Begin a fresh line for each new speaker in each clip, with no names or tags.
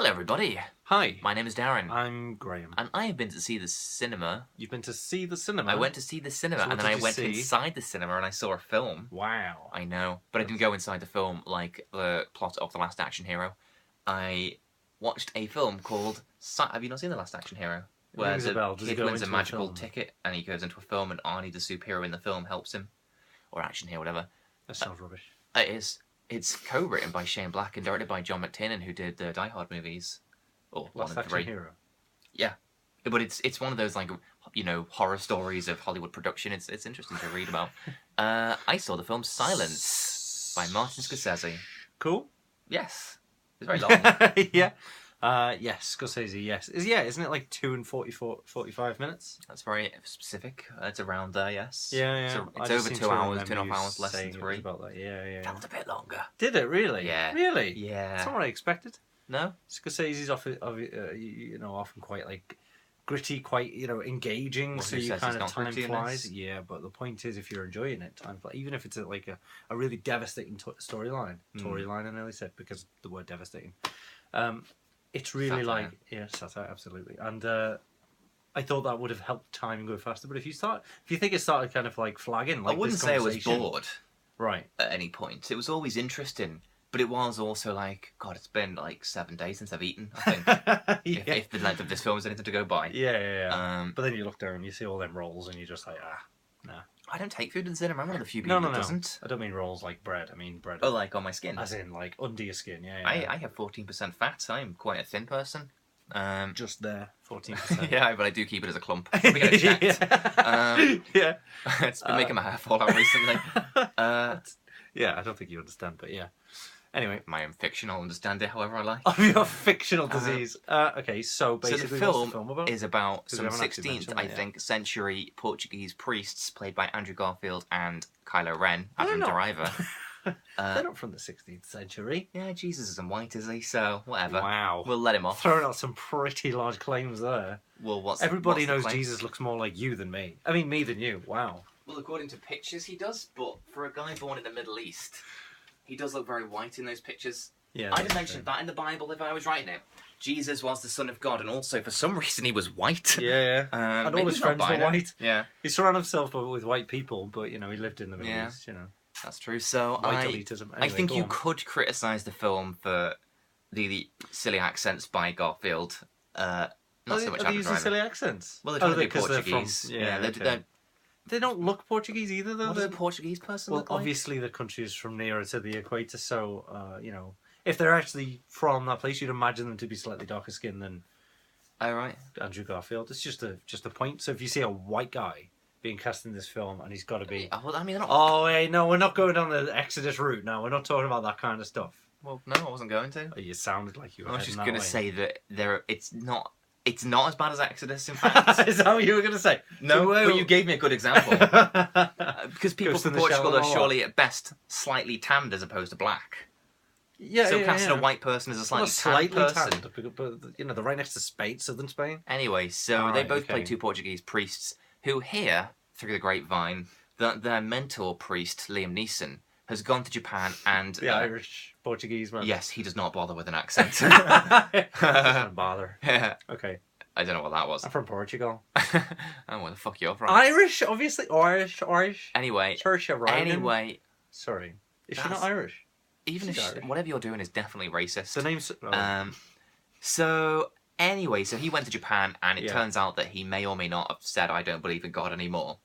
Hello, everybody.
Hi.
My name is Darren.
I'm Graham.
And I have been to see the cinema.
You've been to see the cinema?
I went to see the cinema,
So
and then I went inside the cinema and I saw a film.
Wow.
I know. But I didn't go inside the film like the plot of The Last Action Hero. I watched a film called... Have you not seen The Last Action Hero? Where the kid wins a magical ticket and he goes into a film and Arnie, the superhero in the film, helps him. Or Action Hero, whatever.
That sounds rubbish.
It is. It's co-written by Shane Black and directed by John McTiernan, who did the Die Hard movies. Or
Last Action Hero.
Yeah, but it's one of those, like, you know, horror stories of Hollywood production. It's interesting to read about. I saw the film Silence by Martin Scorsese.
Cool.
Yes, it's very long.
Yeah. Yes, Scorsese. Yes. Isn't it like 2 and 45 minutes?
That's very specific. It's around there. Yes.
Yeah.
So it's over 2 hours, 2.5 hours, less than 3.
About that. Yeah.
That was a bit longer.
Did it really?
Yeah.
Really?
Yeah.
That's not what I expected.
No.
Scorsese's often quite like gritty, quite engaging.
Well,
so you kind of time flies. Yeah, but the point is, if you're enjoying it, time flies. Even if it's like a really devastating storyline. Storyline, I nearly said because the word devastating. It's really
satire.
Satire, absolutely. And I thought that would have helped timing go faster. But if you think it started kind of like flagging, like
I wouldn't say I was bored.
Right.
At any point, it was always interesting. But it was also like, God, it's been like 7 days since I've eaten, I think. if the length of this film is anything to go by.
Yeah. But then you look down and you see all them rolls and you're just like, nah.
I don't take food in the cinema. I'm one of the few people that doesn't.
I don't mean rolls like bread. I mean bread.
Oh, like on my skin?
As in like under your skin, yeah.
I have 14% fat. I'm quite a thin person.
Just there, 14%.
Yeah, but I do keep it as a clump. We get it checked.
Yeah.
It's been making my hair fall out recently.
Yeah, I don't think you understand, but yeah. Anyway,
my own fiction, I'll understand it however I like.
Of your fictional disease. Okay, so basically,
the
what's the film about?
Is about some 16th, I think, century Portuguese priests played by Andrew Garfield and Kylo Ren, Adam Driver.
They're not from the 16th century.
Yeah, Jesus isn't white, is he? So, whatever.
Wow.
We'll let him off.
Throwing out some pretty large claims there.
Well,
Everybody knows Jesus looks more like you than me. I mean, me than you. Wow.
Well, according to pictures, he does, but for a guy born in the Middle East... He does look very white in those pictures. Yeah, I'd have mentioned that in the Bible if I was writing it. Jesus was the Son of God, and also for some reason he was white.
Yeah. And all his friends were white.
Yeah.
He surrounded himself with white people, but he lived in the Middle East.
That's true. So
elitism. Anyway,
I think you could criticise the film for the silly accents by Garfield. Not so much.
Are they using silly accents?
Well, they're trying to be Portuguese.
They don't look Portuguese either, though.
What does a Portuguese person look like?
Obviously the country is from nearer to the equator, so, if they're actually from that place, you'd imagine them to be slightly darker skinned than Andrew Garfield. It's just a point. So if you see a white guy being cast in this film, and he's got to be...
Well, I mean,
no, we're not going down the Exodus route now. We're not talking about that kind of stuff.
Well, no, I wasn't going to.
Oh, you sounded like you were.
I was just going to say that it's not as bad as Exodus, in fact.
Is that what you were going to say?
No, but you gave me a good example. Because people from Portugal are surely at best slightly tanned as opposed to black.
Yeah,
so casting a white person as a slightly tanned person.
But they're right next to Spain, southern Spain.
Anyway, so they both play two Portuguese priests who hear, through the grapevine, that their mentor priest, Liam Neeson, has gone to Japan and...
The Irish Portuguese man.
Yes, he does not bother with an accent.
Doesn't bother. Okay.
I don't know what that was.
I'm from Portugal.
Oh, where the fuck you're from?
Irish, obviously. Irish.
Anyway.
Sorry. Is she not Irish?
Even if whatever you're doing is definitely racist.
The name's...
So, anyway, so he went to Japan, and it turns out that he may or may not have said, I don't believe in God anymore.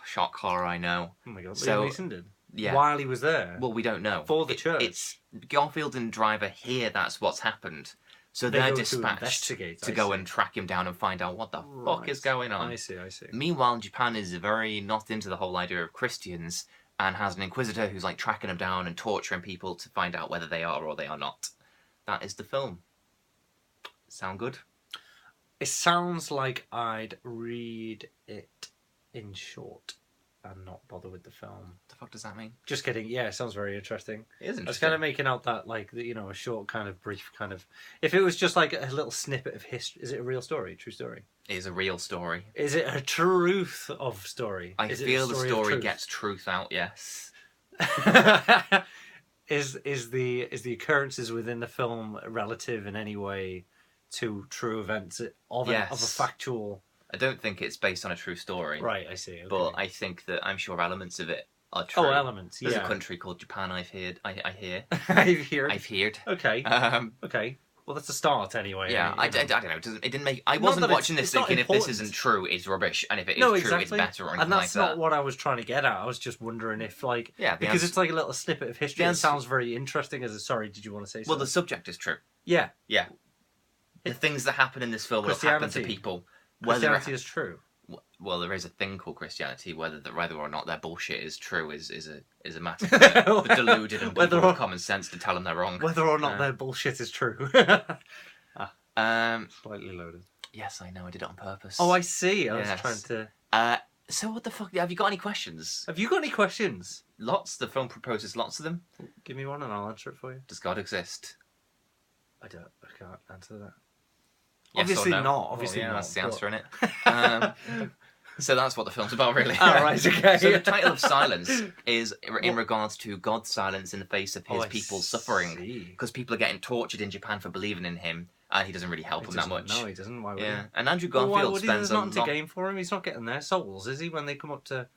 Shock horror, I know.
Oh my God. So, Liam Neeson did?
Yeah.
While he was there?
Well, we don't know.
For the church?
It's Garfield and Driver hear that's what's happened. So they're dispatched to go and track him down and find out what the fuck is going on.
I see.
Meanwhile, Japan is very not into the whole idea of Christians and has an inquisitor who's like tracking them down and torturing people to find out whether they are or they are not. That is the film. Sound good?
It sounds like I'd read it in short and not bother with the film.
The fuck does that mean?
Just kidding. Yeah, it sounds very interesting.
It is interesting.
I was kind of making out that, like, a short kind of brief kind of... If it was just like a little snippet of history... Is it a real story? True story?
It is a real story.
Is it a truth of story?
I feel the story gets truth out, yes.
Is the occurrences within the film relative in any way to true events of a factual?
I don't think it's based on a true story.
Right, I see. Okay.
But I think that I'm sure elements of it are true.
Oh, elements. Yeah.
There's a country called Japan. I've heard. I hear.
I've
heard.
Okay. Okay. Well, that's a start anyway.
Yeah, I don't know. It didn't make. I wasn't watching this thinking if this isn't true, it's rubbish, and if it is true, it's better or anything
and that's
like that.
not what I was trying to get at. I was just wondering if, like, because it's like a little snippet of history. It sounds very interesting. Sorry, did you want to say something?
Well, the subject is true.
Yeah.
Yeah. The things that happen in this film will happen to people.
Christianity is true.
Well, there is a thing called Christianity. Whether or not their bullshit is true is a matter for the deluded and people with common sense to tell them they're wrong.
Whether or not their bullshit is true. Slightly loaded.
Yes, I know. I did it on purpose.
Oh, I see. I was trying to.
So what the fuck? Have you got any questions?
Have you got any questions?
Lots. The film proposes lots of them.
Give me one and I'll answer it for you.
Does God exist?
I can't answer that.
Yes
obviously
no?
not. Obviously
not.
That's
the answer in it. So that's what the film's about, really.
Right, okay.
So the title of Silence is in regards to God's silence in the face of his people's suffering. Because people are getting tortured in Japan for believing in him, and he doesn't really help them that much.
No, he doesn't. Why would he?
And Andrew Garfield spends
There's nothing to gain for him. He's not getting their souls, is he, when they come up to...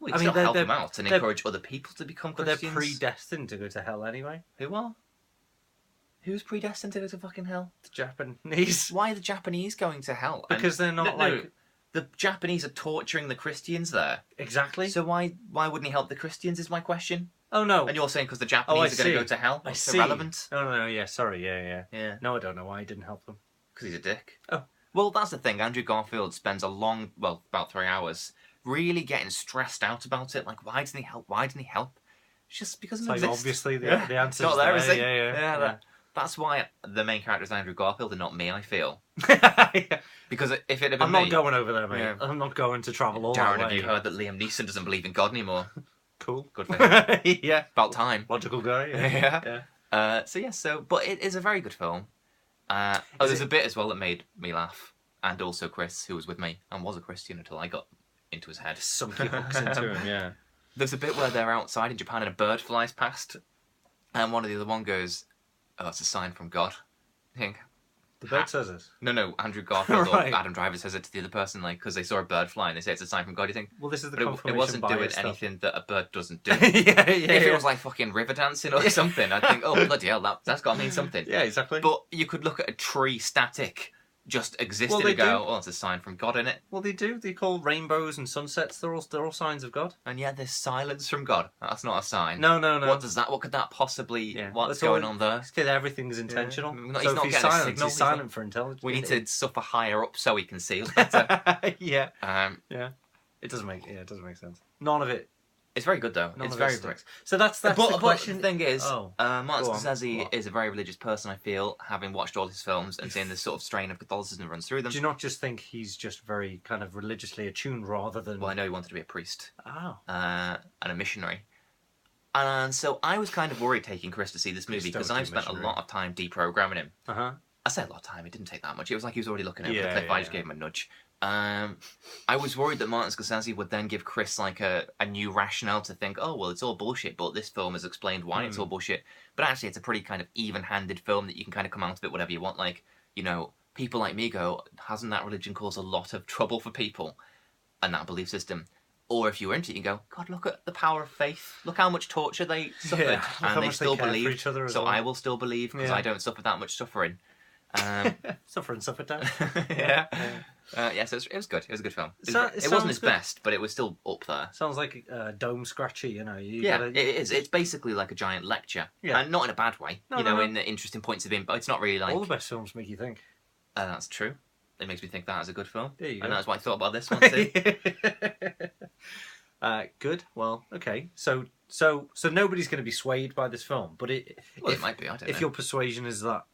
Well, he can still help them out and encourage other people to become Christians.
But they're predestined to go to hell anyway.
Who are? Who's predestined to go to fucking hell?
The Japanese.
Why are the Japanese going to hell?
Because they're not
the Japanese are torturing the Christians there.
Exactly.
So why wouldn't he help the Christians is my question.
Oh, no.
And you're saying because the Japanese are going to go to hell? It's irrelevant.
No, yeah, sorry, yeah. No, I don't know why he didn't help them.
Because he's a dick.
Oh.
Well, that's the thing. Andrew Garfield spends about 3 hours really getting stressed out about it. Like, why didn't he help? Why didn't he help? It's just because of
obviously the answer's
not there, is he?
Yeah.
That's why the main character is Andrew Garfield and not me, I feel. Because if it had been
I'm not going over there, mate.
Yeah.
I'm not going to travel all
Darren,
that way.
have you heard that Liam Neeson doesn't believe in God anymore?
Cool.
Good for him.
Yeah.
About time.
Logical guy.
Yeah. But it is a very good film. There's a bit as well that made me laugh. And also Chris, who was with me and was a Christian until I got into his head.
Sunk your hooks into him, yeah.
There's a bit where they're outside in Japan and a bird flies past. And one of the other one goes, "Oh, it's a sign from God." I think...
The bird says it?
No, Andrew Garfield or Adam Driver says it to the other person, like, because they saw a bird fly and they say it's a sign from God. You think,
well, this is the
confirmation it wasn't doing anything that a bird doesn't do.
If
it was like fucking river dancing or something, I'd think, oh, bloody hell, that's got to mean something.
Yeah, exactly.
But you could look at a tree static, just existing and go, oh, it's a sign from God in it.
Well, they do. They call rainbows and sunsets, they're all signs of God.
And yet there's silence from God. That's not a sign.
No.
What could that possibly, what's going on there?
It's because everything's intentional.
Yeah. He's not getting a signal.
He's silent for intelligence.
We need to suffer higher up so he can see better.
Yeah. It doesn't make sense. None of it.
It's very good though. It's very good.
So that's the question.
The thing is, Martin Scorsese is a very religious person, I feel, having watched all his films and seeing this sort of strain of Catholicism that runs through them.
Do you not just think he's just very kind of religiously attuned rather than...
Well, I know he wanted to be a priest.
Oh.
And a missionary. And so I was kind of worried taking Chris to see this movie because I've spent a lot of time deprogramming him.
Uh-huh.
I say a lot of time, it didn't take that much. It was like he was already looking over the cliff, I just gave him a nudge. I was worried that Martin Scorsese would then give Chris like a new rationale to think, oh, well, it's all bullshit, but this film has explained why it's all bullshit. But actually, it's a pretty kind of even-handed film that you can kind of come out of it whatever you want. Like, you know, people like me go, hasn't that religion caused a lot of trouble for people and that belief system? Or if you were into it, you go, God, look at the power of faith. Look how much torture they suffered, and they still believe. So I will still believe because I don't suffer that much suffering.
Suffer down.
So it was good. It was a good film. It wasn't his best, but it was still up there.
Sounds like dome scratchy, you know.
It is. It's basically like a giant lecture, and not in a bad way. No, in the interesting points of it, but it's not really like...
All the best films make you think.
That's true. It makes me think that is a good film.
There you go.
And that's what I thought about this one too.
Good. Well, okay. So nobody's going to be swayed by this film, but it
might be. I don't know.
If your persuasion is that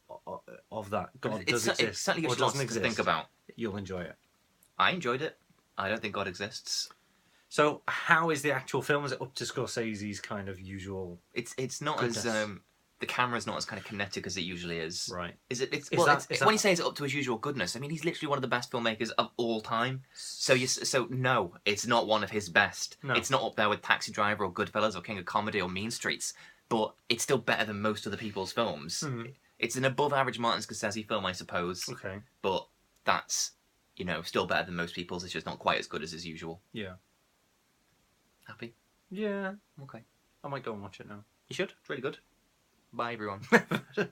God does exist,
it certainly
or doesn't exist,
to think about.
You'll enjoy it.
I enjoyed it. I don't think God exists.
So how is the actual film? Is it up to Scorsese's kind of usual?
It's not goodness. As the camera's not as kind of kinetic as it usually is.
Right.
When he says up to his usual goodness, I mean he's literally one of the best filmmakers of all time. So no, it's not one of his best.
No.
It's not up there with Taxi Driver or Goodfellas or King of Comedy or Mean Streets. but it's still better than most other people's films.
Mm-hmm.
It's an above-average Martin Scorsese film, I suppose.
Okay.
But that's, still better than most people's. It's just not quite as good as his usual.
Yeah.
Happy?
Yeah.
Okay.
I might go and watch it now.
You should. It's really good. Bye, everyone.
Bye.